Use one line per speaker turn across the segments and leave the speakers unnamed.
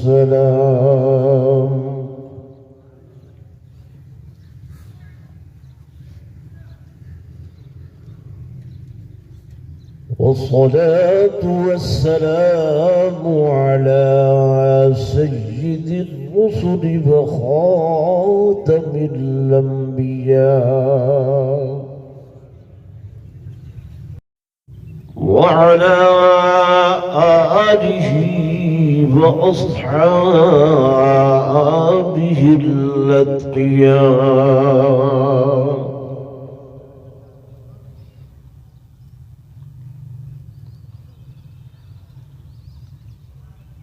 والسلام والصلاة والسلام على سيد الرسل وخاتم الأنبياء وعلى آله وأصحابه الأتقياء.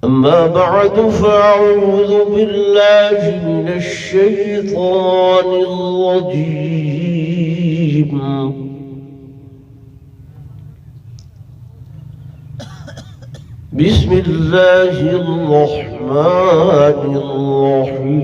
أما بعد فأعوذ بالله من الشيطان الرجيم. بسم الله الرحمن الرحيم.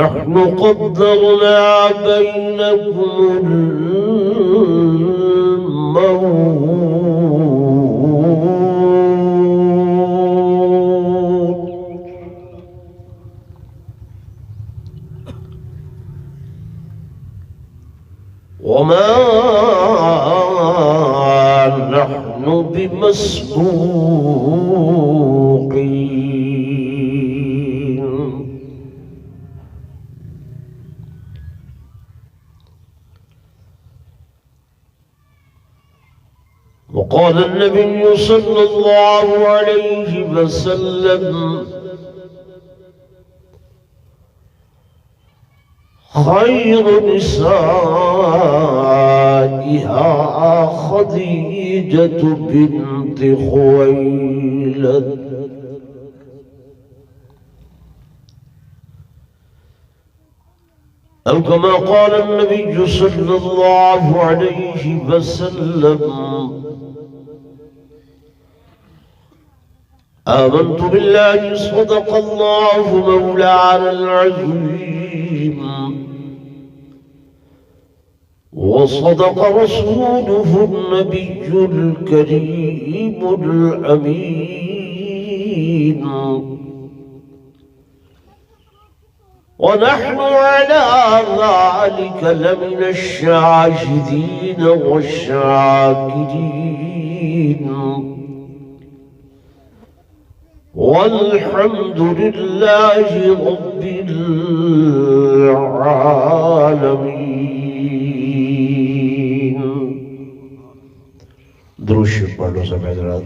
نحن قدرنا بينكم الموت وما نحن بمسبوقين. وقال النبي صلى الله عليه وسلم: خير نسائها خديجة بنت خويلد. أو كما قال النبي صلى الله عليه وسلم: آمنت بالله صدق الله مولانا العظيم وصدق رسوله النبي الكريم الأمين ونحن على ذلك لمن الشاهدين والشاكرين والحمد لله رب العالمين. درود شریف پڑھ لو سب حضرات.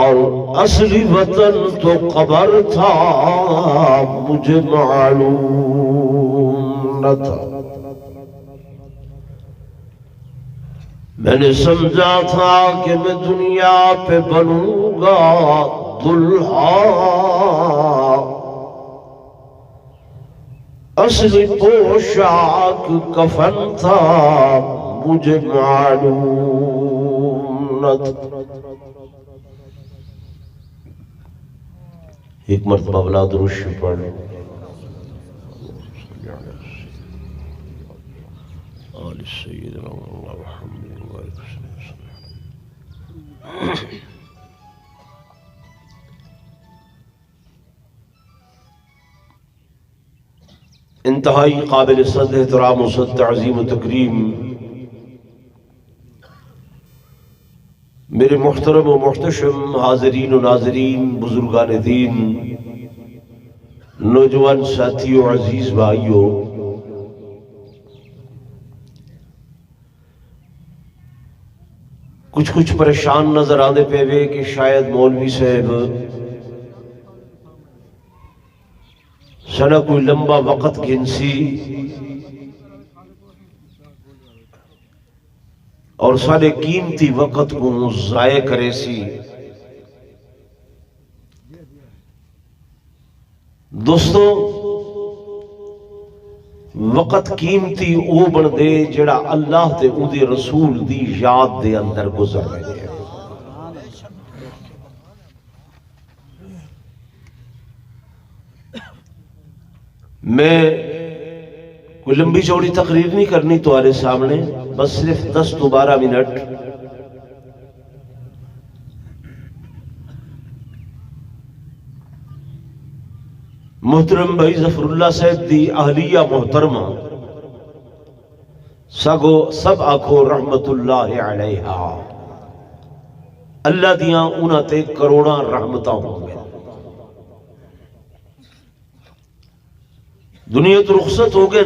اور اصلی وطن تو قبر تھا مجھے معلوم نہ تھا. میں نے سمجھا تھا کہ میں دنیا پہ بنوں گا دلہا، اصلی پوشاک کفن تھا مجھے معلوم نہ تھا. ایک مرتبہ اولاد رش پڑھ آل سیدنا محمد. انتہائی قابل صد احترام و صد تعظیم و تکریم میرے محترم و محتشم حاضرین و ناظرین، بزرگان دین، نوجوان ساتھیوں، عزیز بھائیوں، کچھ پریشان نظر آنے پہ وے کہ شاید مولوی صاحب سنا کوئی لمبا وقت گھنسی اور سارے قیمتی وقت کو ضائع کرے سی. دوستو، وقت قیمتی او بن دے جڑا اللہ تے او دی رسول دی یاد دے اندر گزر رہے ہیں. میں کوئی لمبی چوڑی تقریر نہیں کرنی تمہارے سامنے، بس صرف 10-12 منٹ محترم بھائی ظفر اللہ صاحب دی اہلیہ محترمہ سگو سب آکھو رحمت اللہ علیہا، اللہ دیاں انہاں تے کروڑاں رحمتاں ہوں گے. دنیا تو رخصت ہو گئے،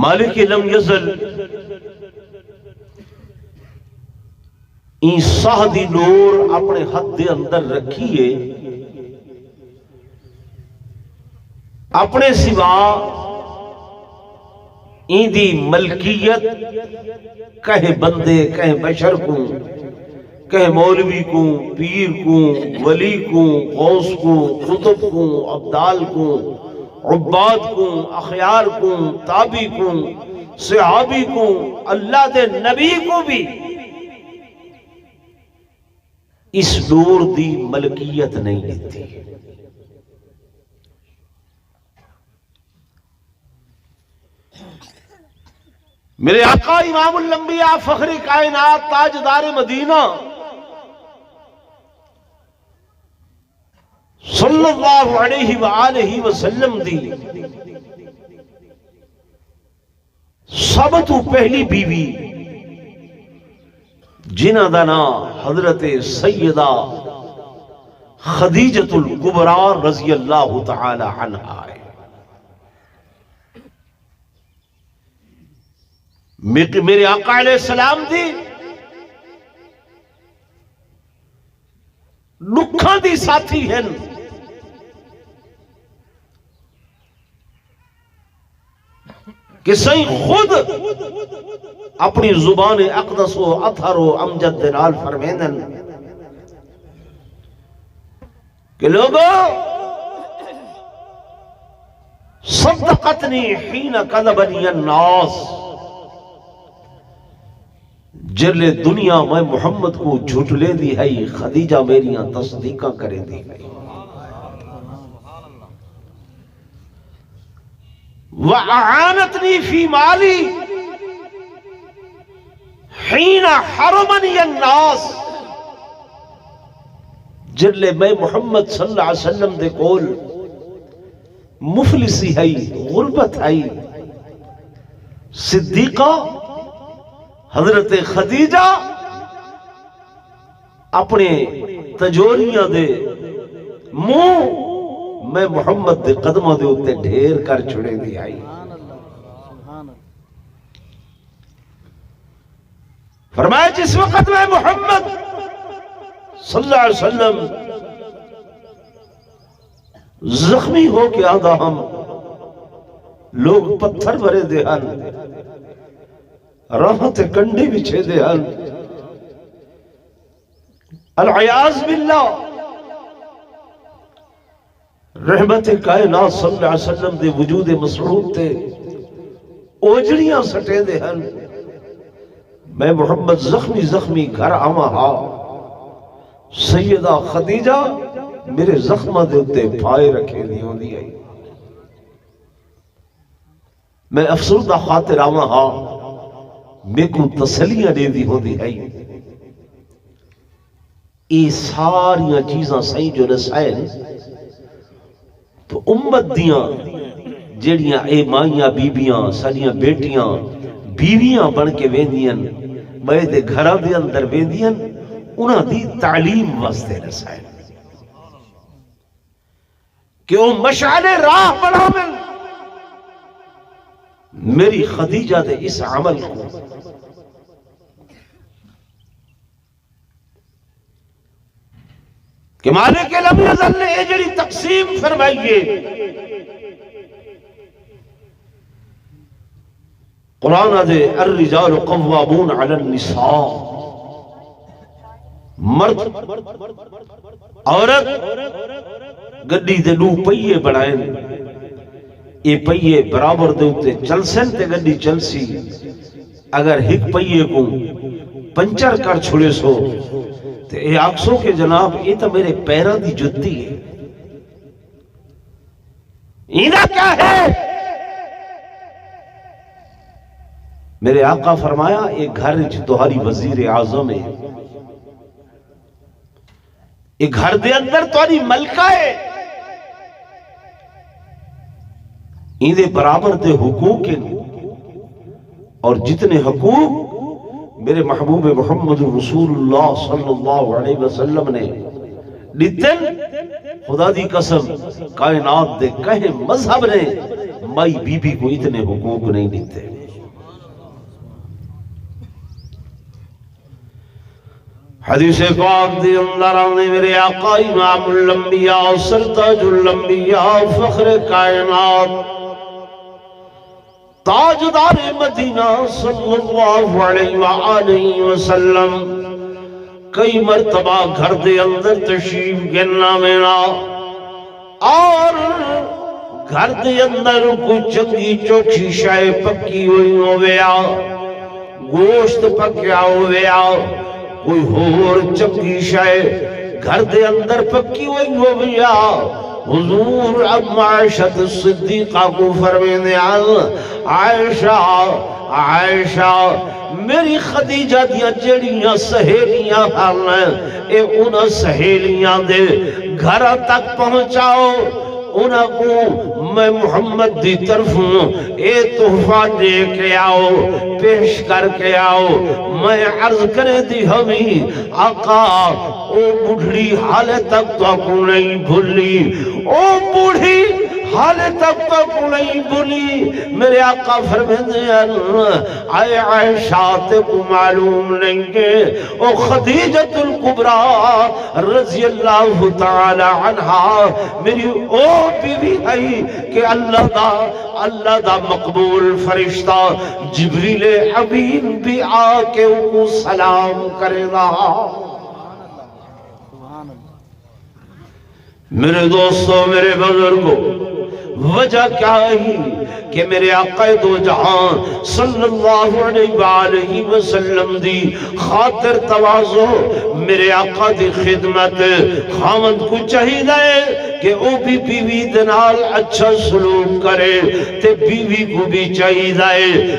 مالک لم یزل این ساہ دی نور اپنے حد دے اندر رکھیے، اپنے سوا این دی ملکیت کہیں بندے، کہیں بشر کو، کہیں مولوی کو، پیر کو، ولی کو، غوث کو، قطب کو، عبدال کو، عباد کو، اخیار کو، تابی کو، صحابی کو، اللہ دے نبی کو بھی اس نور دی ملکیت نہیں دیتی. میرے آقا امام الانبیاء فخر کائنات تاجدار مدینہ صلی اللہ علیہ وآلہ وسلم دی سب تو پہلی بیوی جنہ دا نام حضرت سیدہ خدیجۃ الکبریٰ رضی اللہ تعالی عنہا ہے. میرے آقا علیہ السلام دی نکھاں دی ساتھی ہیں، کہ سہی خود اپنی زبان اقدس و اطہر و امجد دلال فرمیندن کہ لوگو صدقتنی حین کذبنی الناس، جرلے دنیا میں محمد کو جھوٹ لے دی ہے، خدیجہ میریاں تصدیقہ کرے دی ہے. وَأَعَانَتْنِي فِي مَالِي حِينَ حَرَمَنِيَ النَّاسِ، جرلے میں محمد صلی اللہ علیہ وسلم دے کول مفلسی ہے، غربت ہے، صدیقہ حضرت خدیجہ اپنے تجوریاں دے منہ میں محمد دے قدمہ دے اتے ڈھیر کر چھڑے دی آئی. فرمایا جس وقت میں محمد صلی اللہ علیہ وسلم زخمی ہو کے آدھا ہم لوگ پتھر بھرے دے ہن راہ تے کنڈے بچھے دے ہن العیاذ باللہ رحمت کائنات صلی اللہ علیہ وسلم دے وجود مسعود تے اوجڑیاں سٹے دے ہن میں محمد زخمی گھر آواں ہا سیدہ خدیجہ میرے زخمہ دے اتے پھائے رکھے دی ہوندی آئی میں افسردہ خاطر آواں ہا میں کو تسلیاں دے دی ہوندی آئی یہ ساریاں چیزاں صحیح جو رسائن تو امت دیاں جڑیاں اے مائیاں بیبیاں ساریاں بیٹیاں بیویاں بن کے ویندیاں میں دے گھرہ دے اندر ویندیاں انہاں دی تعلیم واسطے رسائن کہ وہ مشعل راہ بڑھاون میری خدیجہ دے اس عمل کو کہ مالک لم یزل نے یہ جڑی تقسیم فرمائیے قرآن دے الرجال قوامون علی النساء مرد عورت گڈی دے دو پہیے بڑھائیں اے پہیے برابر دے ہوتے چل سن تے گڈی چل سی اگر ہک پہیے کو پنچر کر چھوڑے سو تے اے آکسو کہ جناب یہ تو میرے پیروں دی جتی ہے اینا کیا ہے میرے آقا فرمایا ایک گھر تمہاری وزیر اعظم ہے ایک گھر دے اندر تمہاری ملکہ ہے ایندے برابر دے حقوق ہیں اور جتنے حقوق میرے محبوب محمد رسول اللہ صلی اللہ علیہ وسلم نے دیتن خدا دی قسم کائنات دے کہیں مذہب نے مائی بی بی کو اتنے حقوق نہیں دیتے حدیث پاک دی اندر آنے میرے آقا امام الانبیاء سرتاج الانبیاء فخر کائنات تاجدار مدینہ صلی اللہ علیہ وآلہ وسلم کئی مرتبہ گھر دے اندر تشریف گننا مینا اور گھر دے اندر کوئی چنگی چوکھی شائع پکی ہوئی ہویا گوشت پکیا ہویا کوئی اور چنگی شائع گھر دے اندر پکی ہوئی ہویا حضور اب عائشہ صدیقہ کو فرمینے عائشہ میری خدیجہ دیا جڑیاں سہیلیاں اے انہاں سہیلیاں دے گھر تک پہنچاؤ انہاں کو میں محمد دی طرف اے تحفہ دے کے آؤ پیش کر کے آؤ میں عرض کرے دی ہمیں آقا او بڑھڑی حالے تک تو کو نہیں بھولی او بڑھی حالے تک تو کو نہیں بھولی میرے آقا فرمیندے آئے عائشہ تے کو معلوم نہیں کہ او خدیجۃ الکبریٰ رضی اللہ تعالی عنہا میری او بیوی ہے کہ اللہ دا مقبول فرشتہ جبریل امین بھی آ کے ان کو سلام کرے گا میرے دوستوں میرے بزرگوں وجہ کیا ہے کہ میرے آقا دو جہاں صلی اللہ علیہ وآلہ وسلم دی خاطر تواضع میرے آقا دی خدمت خامد کو چاہیے کہ او بھی بیوی دنال اچھا سلوک کرے تے بیوی کو بھی چاہیے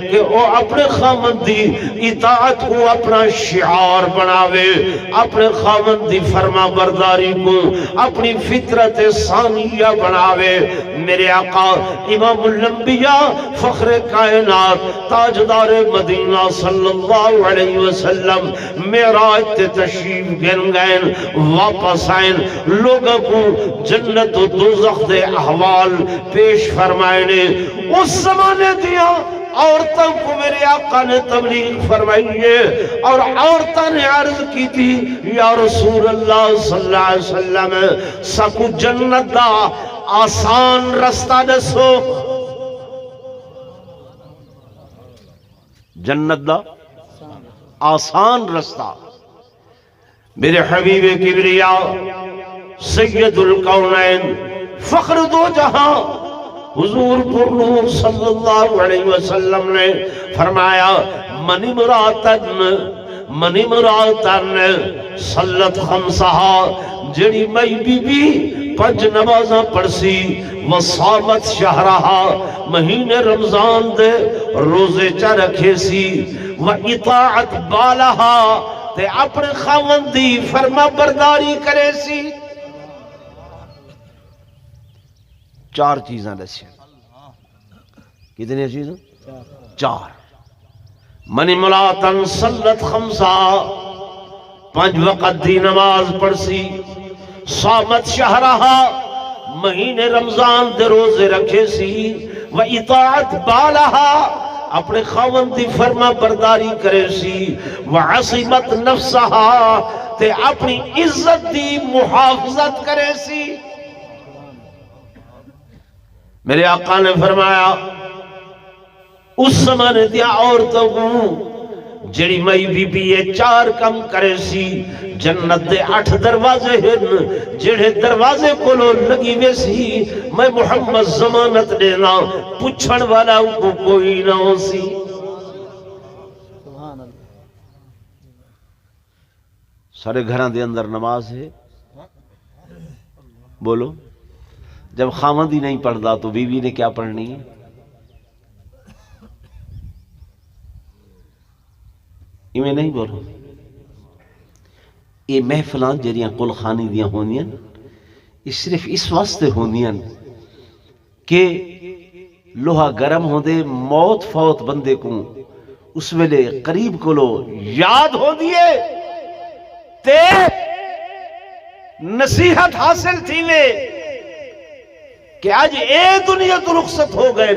کہ او اپنے خامد دی اطاعت کو اپنا شعار بناوے اپنے خامد دی فرما برداری کو اپنی فطرت ثانیہ بناوے میرے آقا امام الانبیاء فخر کائنات تاجدار مدینہ صلی اللہ علیہ وسلم معراج تے تشریف گن گئے واپس آئیں لوگوں کو جنت و دوزخ دے احوال پیش فرمائے نے اس زمانے دیا عورتوں کو میرے آقا نے تبلیغ فرمائی ہے، اور عورتوں نے عرض کی تھی یا رسول اللہ صلی اللہ علیہ وسلم سکو جنت دا آسان رستہ دسو، جنت دا آسان رستہ۔ میرے حبیب کبریا سید الکونین فخر دو جہاں حضور پر نور صلی اللہ علیہ وسلم نے فرمایا من امراتن صلت خمسہا، جڑی مئی بی بی پنج نمازاں پڑھسی، وصامت شہرہا مہینے رمضان دے روزے چا رکھے سی، وَإِطَاعَتْ بَالَهَا تے اپنے خاوند دی فرما برداری کرے سی۔ چار چیزاں دسی، کتنی چیزاں؟ چار۔ من امراتن صلت خمسہ، پانچ وقت دی نماز پڑھسی، صامت شہرہا مہینے رمضان دے روزے رکھے سی، وَإِطَاعَتْ بَالَهَا اپنے خاوند دی فرما برداری کرے سی، وَعَصِمَتْ نَفْسَهَا تے اپنی عزت دی محافظت کرے سی۔ میرے آقا نے فرمایا اس زمانے دیا عورتوں کو جڑی مئی بی بی یہ چار کم کرے سی، جنت دے 8 دروازے ہیں، جڑے دروازے کو لو لگی وے سی، میں محمد ضمانت دینا پوچھن والا کو کوئی نہ ہو سی۔ سارے گھراں دے اندر نماز ہے، بولو جب خاوند ہی نہیں پڑھتا تو بیوی نے کیا پڑھنی ہے؟ میں نہیں بولو، یہ محفلان جڑیاں کل خانی دیاں ہونیاں یہ صرف اس واسطے ہونیاں کہ لوہا گرم ہوندے موت فوت بندے کو اس ویلے قریب کو لو یاد ہو دیئے تے نصیحت حاصل تھی لے کہ آج اے دنیا تو رخصت ہو گئے،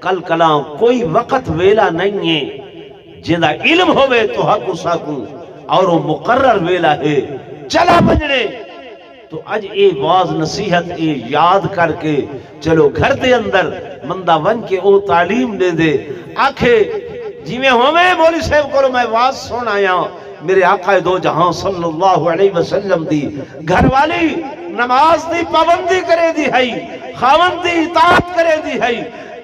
کل کلام کوئی وقت ویلا نہیں ہے جندہ علم ہوئے تو حق ساکوں اور وہ مقرر ویلا ہے چلا بجنے، تو آج اے واز نصیحت اے یاد کر کے چلو گھر دے اندر مندہ ون کے او تعلیم دے دے آنکھیں جی میں ہوئے مولی صاحب کو میں واز سن آیا میرے آقا دو جہاں صلی اللہ علیہ وسلم دی گھر والی نماز دی پابندی کرے دی ہے، خاوند دی اطاعت کرے دی ہے،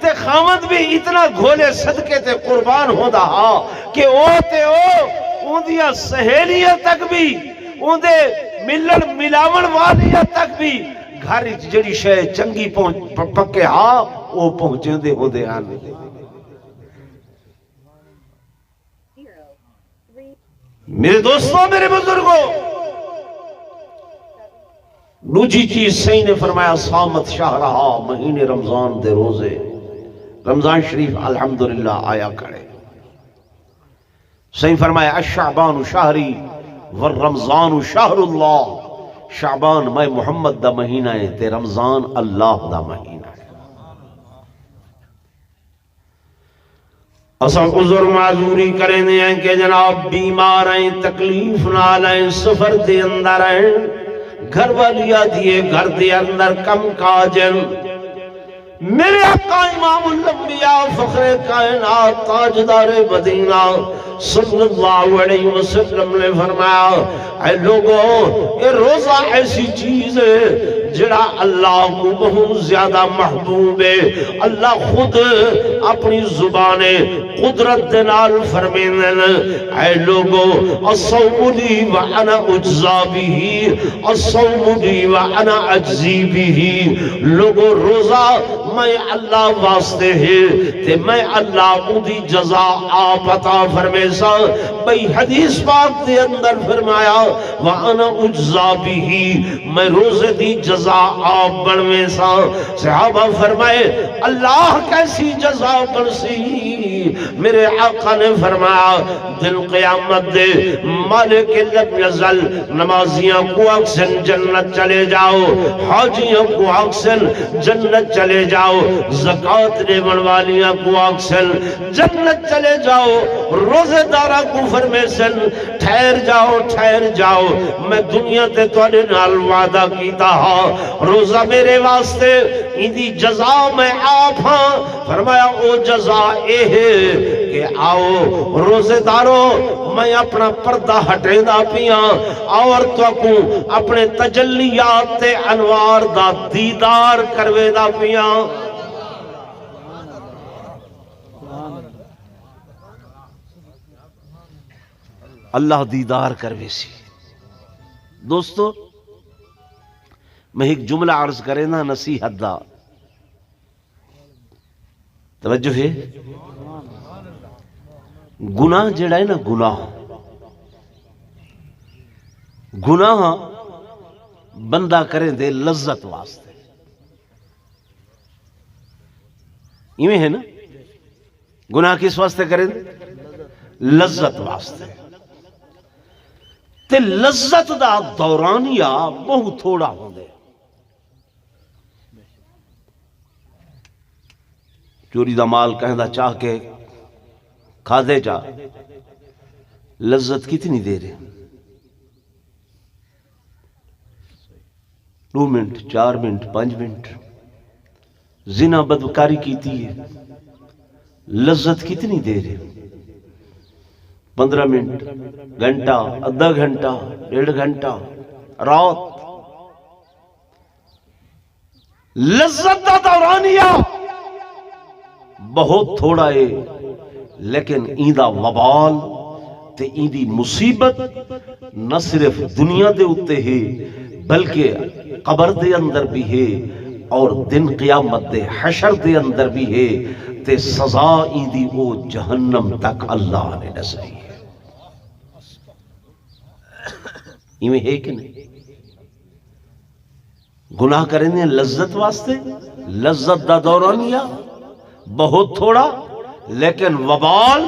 تے خاوند بھی اتنا گھولے صدقے تے قربان ہو دا کہ او تے او دیا سہیلیاں تک بھی اون دے ملن ملاون والیاں تک بھی گھر جڑی شے چنگی پکے او پہنچے دے ہو دے آنے۔ میرے دوستوں میرے بزرگوں، دوجی چیز صحیح نے فرمایا صامت شہرہا مہینے رمضان دے روزے، رمضان شریف الحمدللہ آیا کرے، صحیح فرمایا الشعبان شہری والرمضان شہر اللہ، شعبان میں محمد دا مہینہ ہے تے رمضان اللہ دا مہینہ ہے۔ اصل عذر معذوری کریں دیں کہ جناب بیمار ہیں، تکلیف نہ لیں، سفر دے اندر ہیں، گھر والیا دیئے گھر دے اندر کم کاجن، میرے آقا امام الانبیاء فخر کائنات تاجدار مدینہ صلی اللہ علیہ وسلم نے فرمایا اے لوگوں یہ روزہ ایسی چیز ہے جڑا اللہ کو بہت زیادہ محبوب ہے، اللہ خود اپنی زبان قدرت دنال فرمینن اے لوگوں الصوم لی وانا اجزا بھی، الصوم لی وانا اجزی بھی، لوگوں روزہ میں اللہ واسطے ہے تے میں اللہ دی جزا آپ عطا فرمے سا۔ بھئی حدیث پاک دے اندر فرمایا وانا اجزا بھی، میں روزے دی جزا آپ بڑھویں سا۔ صحابہ فرمائے اللہ کیسی جزا بڑھسی؟ میرے آقا نے فرمایا دن قیامت دے مالک لم یزل، نمازیاں کو اکسن جنت چلے جاؤ، حاجیاں کو اکسن جنت چلے جاؤ، جاؤ، زکات دیون والیاں کو آکسن جنت چلے جاؤ، روزے دارا کو فرمیسن ٹھہر جاؤ، میں دنیا تے تواڈے نال وعدہ کیتا ہاں روزہ میرے واسطے اندی جزا میں آپ ہاں۔ فرمایا او جزا اے ہے کہ آؤ روزے دارو میں اپنا پردہ ہٹے دا پیاں اور تو کو اپنے تجلیات تے انوار دا دیدار کروے دا پیاں۔ اللہ دیدار کروے سی۔ دوستو میں ایک جملہ عرض کرے نا نصیحت دا، توجہ ہے؟ گناہ جڑا ہے نا گناہ بندہ کرے دے لذت واسطے، ایویں ہے نا؟ گناہ کس واسطے کرے دے؟ لذت واسطے، تے لذت دا دورانیہ بہت تھوڑا ہوندے۔ چوری دا مال کہندہ چاہ کے کھا دے جا، لذت کتنی دیر ہے؟ 2 منٹ 4 منٹ 5 منٹ۔ زنا بدکاری کیتی ہے، لذت کتنی دیر ہے؟ 15 منٹ، گھنٹہ، آدھا گھنٹہ، 1.5 گھنٹہ، رات۔ لذت دا دورانیہ بہت تھوڑا ہے، لیکن ایندہ وبال تے ایندی مصیبت نہ صرف دنیا دے اتے ہے بلکہ قبر دے اندر بھی ہے اور دن قیامت دے حشر دے اندر بھی ہے، تے سزا ایندی او جہنم تک اللہ نے نسائی ہے۔ ایویں ہے کہ نہیں؟ گناہ کرنے لذت واسطے، لذت دا دورانیہ بہت تھوڑا لیکن وبال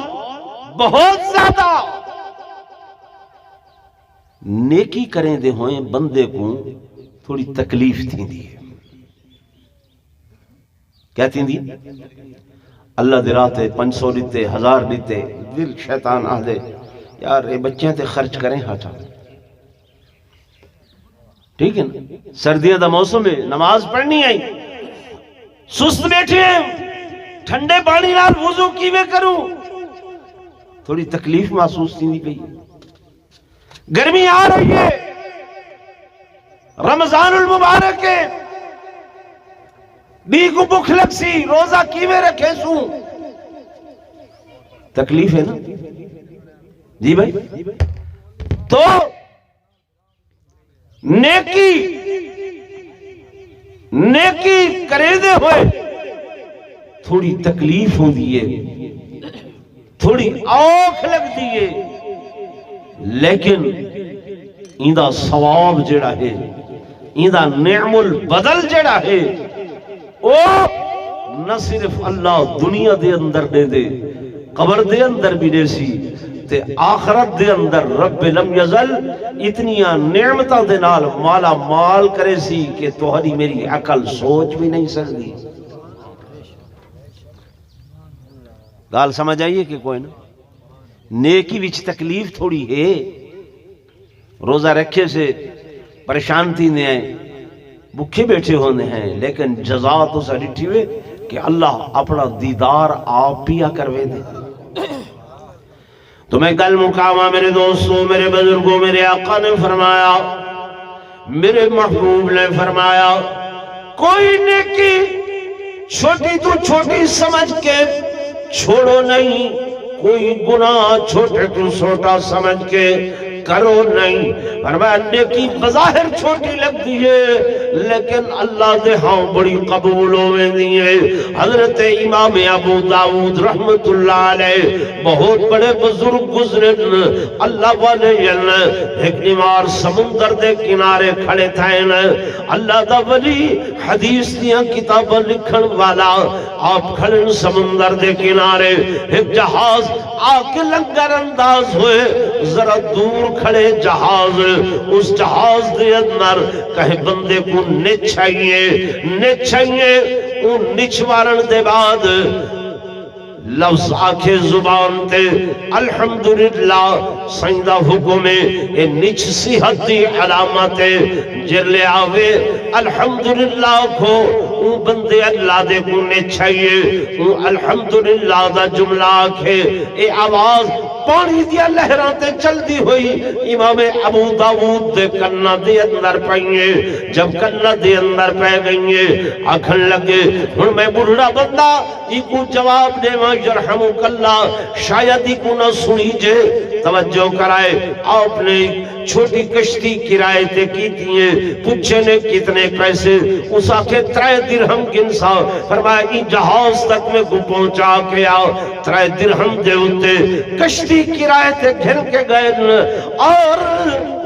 بہت زیادہ۔ نیکی کریں دے ہوئیں بندے کو تھوڑی تکلیف تھی دی ہے۔ کیا تھی دی؟ اللہ دے راتے 500 لیتے 1000 لیتے، دل شیطان آ دے یار اے بچیاں تے خرچ کریں ہاتھا، ٹھیک ہے نا؟ سردیاں دا موسم ہے، نماز پڑھنی آئی، سست بیٹھے ہیں، ٹھنڈے پانی نال وضو کیویں کروں؟ تھوڑی تکلیف محسوس تھی پئی، گرمی آ رہی ہے، رمضان المبارک ہے، بھی کو بھوک لگ سی، روزہ کیویں رکھے سوں؟ تکلیف ہے نا جی بھائی؟ تو نیکی کرے دے ہوئے تھوڑی تکلیف ہو دیئے، تھوڑی آنکھ لگ دیئے، لیکن ایندہ ثواب جڑا ہے، ایندہ نعم البدل جڑا ہے، او نہ صرف اللہ دنیا دے اندر دے دے، قبر دے اندر بھی دے سی، تے آخرت دے اندر رب لم یزل اتنیاں نعمتہ دے نال مالا مال کرے سی کہ توہری میری عقل سوچ بھی نہیں سکتی۔ گال سمجھ آئیے کہ کوئی نا؟ نیکی وچ تکلیف تھوڑی ہے، روزہ رکھے سے پریشان تھی نے آئے، بکھے بیٹھے ہونے ہیں، لیکن جزا تو ساڑھی ہوئے کہ اللہ اپنا دیدار آپ پیا کروے دے۔ تو میں کل مقامہ میرے دوستوں، میرے بزرگوں، میرے آقا نے فرمایا، میرے محبوب نے فرمایا، کوئی نیکی چھوٹی تو چھوٹی سمجھ کے چھوڑو نہیں، کوئی گناہ چھوٹے تو چھوٹا سمجھ کے کرو نہیں۔ فرمایا نیکی بظاہر چھوٹی لگتی ہے لیکن اللہ دے ہاں بڑی قبول ہوئے دیئے۔ حضرت امام ابو داؤد رحمت اللہ علیہ بہت بڑے بزرگ گزرن، اللہ والے ایک نیمار سمندر دے کنارے کھڑے تھے، اللہ دا ولی حدیث دیاں کتاباں لکھن والا، آپ کھڑے سمندر دے کنارے، ایک جہاز آ کے لنگر انداز ہوئے، ذرا دور کھڑے جہاز، اس جہاز دے اندر کہیں بندے کو نچھائیے اون نچوارن دے بعد لفظ آکھے زبان تے الحمدللہ سائندہ حکم اے نچ صحت دی علامت جلے آوے الحمدللہ کو اون بندے اللہ دے کو نچھائیے اون الحمدللہ دا جملہ آکھے اے آواز پانی دیا لہراتے چل دی ہوئی امام ابو داود دے کنہ دے اندر پائیے جب کنہ دے اندر پہ گئیے آکھن لگے ہن میں بڑھڑا بندہ ای کو جواب دے ماں یرحمک اللہ شاید ای کو نہ سنی جے توجہ کرائے آپ نے چھوٹی کشتی کرائے تے کی دیئے پوچھے نے کتنے پیسے اس آکھے 3 درہم گنسا فرمایا ای جہاز تک میں کو پہنچا کے آؤ 3 درہم دے ہوتے کشتی کرائے تے گھر کے گئے اور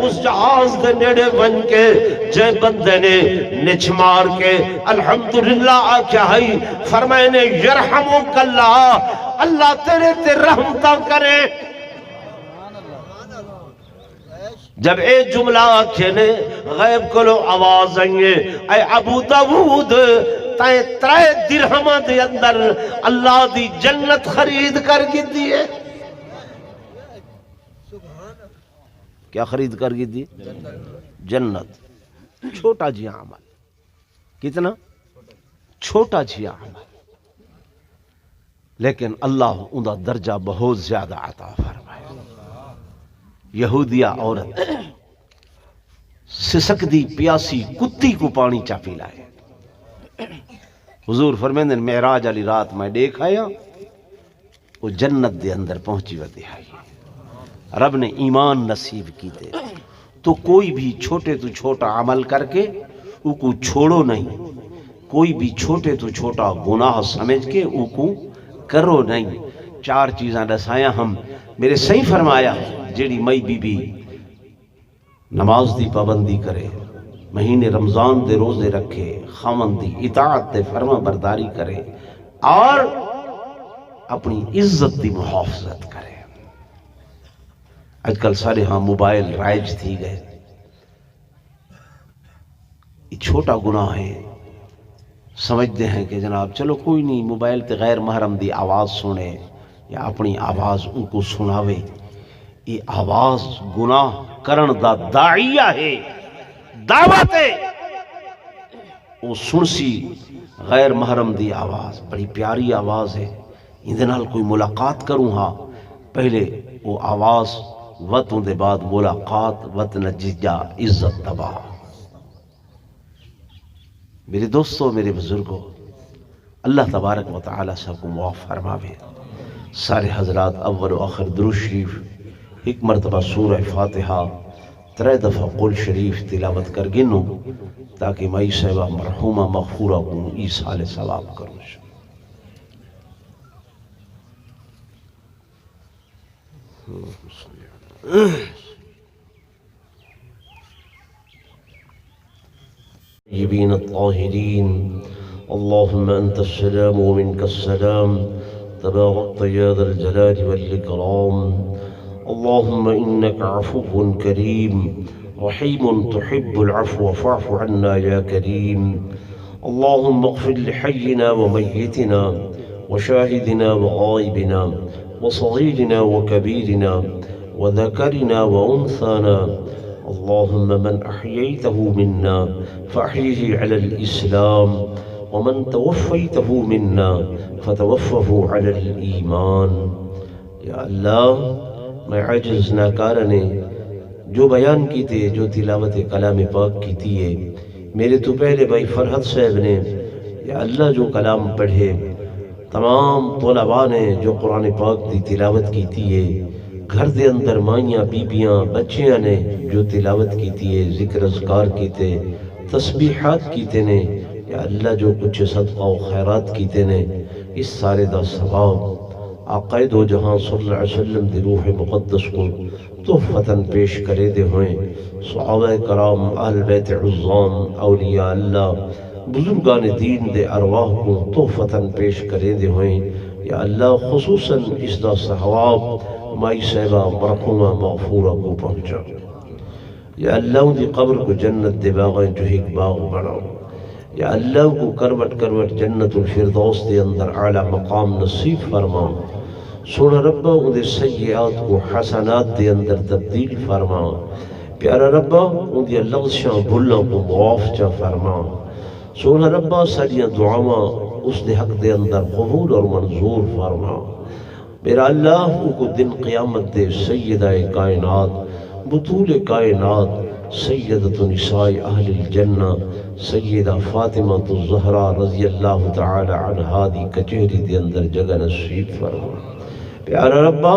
اس جہاز دے نیڑے بن کے جے بندے نے نچ مار کے الحمدللہ آکھا ہی فرمائے نے یرحمک اللہ اللہ تیرے تے رحمتہ کرے جب اے جملہ آکھے نے غیب کلو آواز آئیے اے ابو داود تائیں 3 درہمہ دے اندر اللہ دی جنت خرید کر کی دیئے کیا خرید کر کی دیئے جنت چھوٹا جی عمل کتنا چھوٹا جی عمل لیکن اللہ اندہ درجہ بہت زیادہ عطا فرمائے یہودیہ عورت سسک دی پیاسی کتی کو پانی چا پلائے حضور فرمیندے معراج علی رات میں دیکھ آیا وہ جنت دے اندر پہنچی ودی آئی رب نے ایمان نصیب کی دے تو کوئی بھی چھوٹے تو چھوٹا عمل کر کے وہ کو چھوڑو نہیں کوئی بھی چھوٹے تو چھوٹا گناہ سمجھ کے وہ کو کرو نہیں 4 چیزاں دسایا ہم میرے صحیح فرمایا جیڑی مئی بی بی نماز دی پابندی کرے مہینے رمضان دے روزے رکھے خامن دی اطاعت دے فرما برداری کرے اور اپنی عزت دی محافظت کرے آج کل سارے ہاں موبائل رائج تھی گئے یہ چھوٹا گناہ ہے سمجھتے ہیں کہ جناب چلو کوئی نہیں موبائل تے غیر محرم دی آواز سنے یا اپنی آواز ان کو سناوے یہ آواز گناہ کرن دا داعیہ ہے دعوت ہے وہ سنسی غیر محرم دی آواز بڑی پیاری آواز ہے اندے نال کوئی ملاقات کروں ہاں پہلے وہ آواز وطن دے بعد ملاقات وطن ججا عزت تباہ میرے دوستو میرے بزرگوں اللہ تبارک و تعالی سب کو معاف فرماوے سارے حضرات اول و آخر درود شریف ایک مرتبہ سورہ فاتحہ 3 دفعہ قل شریف تلاوت کر گنو تاکہ مائی صاحبہ مرحومہ مغفورہ کو ایسال ثواب کروں طيبين الطاهرين اللهم أنت السلام ومنك السلام تباركت يا ذا الجلال والإكرام اللهم إنك عفو كريم رحيم تحب العفو فاعف عنا يا كريم اللهم اغفر لحينا وميتنا وشاهدنا وغائبنا وصغيرنا وكبيرنا وذكرنا وأنثانا اللهم من أحييته منا فأحيه على الإسلام ومن توفيته منا فتوفه على الإيمان یا اللہ میں عاجز ناکارنے جو بیان کی تھے جو تلاوت کلام پاک کی تھی ہے میرے تو پہلے بھائی فرحت صاحب نے یا اللہ جو کلام پڑھے تمام طلباء نے جو قرآن پاک دی تلاوت کی تھی ہے گھر دے اندر مائیاں بیبیاں بچیاں نے جو تلاوت کی تھی ہے ذکر اذکار کی تے تسبیحات کی تے نے یا اللہ جو کچھ صدقہ و خیرات کی تے نے اس سارے دا ثواب آقا دو جہاں صلی اللہ علیہ وسلم دی روح مقدس کو تحفتاً پیش کرے دے ہوئیں صحابہ کرام اہل بیت عظام اولیاء اللہ بزرگان دین دے ارواح کو تحفتاً پیش کرے دے ہوئیں یا اللہ خصوصاً اس دا ثواب مائی صاحبہ مرحومہ مغفورہ کو پہنچا یا اللہ ان دی قبر کو جنت دے باغیں جو ایک باغ بڑھاؤ یا اللہ کو کروٹ کروٹ جنت الفردوس دے اندر اعلیٰ مقام نصیب فرما سونا ربا ان سیئات کو حسنات دے اندر تبدیل فرما پیارا ربا ان دی لغزشاں بھلوں کو معاف چا فرما سونا ربا ساڑیاں دعاواں اس دے حق دے اندر قبول اور منظور فرما میرا اللہ ان کو دن قیامت دے سیدہ کائنات بطول کائنات سیدۃ نساء اہل الجنہ سیدہ فاطمہ الزہرا رضی اللہ تعالی عنہا دی کچہری دے اندر جگہ نصیب فرما پیارا ربا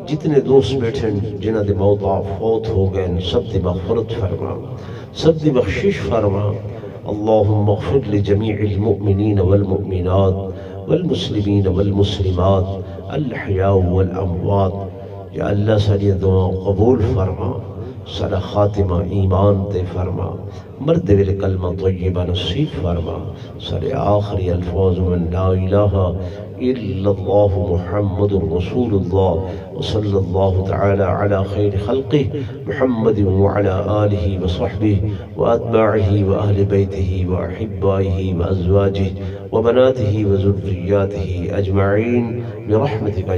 جتنے دوست بیٹھیں جنہ دے موتا فوت ہو گئے سب دی مغفرت فرما سب دی بخشش فرما اللہم اغفر لجمیع المؤمنین والمؤمنات والمسلمین والمسلمات الاحیاء والاموات یا اللہ ساری دعا قبول فرما سارا خاتمہ ایمان تے فرما مرد ویل کلمہ طیبہ نصیب فرما سارے آخری الفاظ من لا الہ الا اللہ محمد رسول اللہ وصلی اللہ تعالی علی خیر خلقہ محمد وعلی آلہ وصحبہ واتباعہ واہل بیتہ واحبائہ وازواجہ وبناتہ وذریاتہ اجمعین برحمتک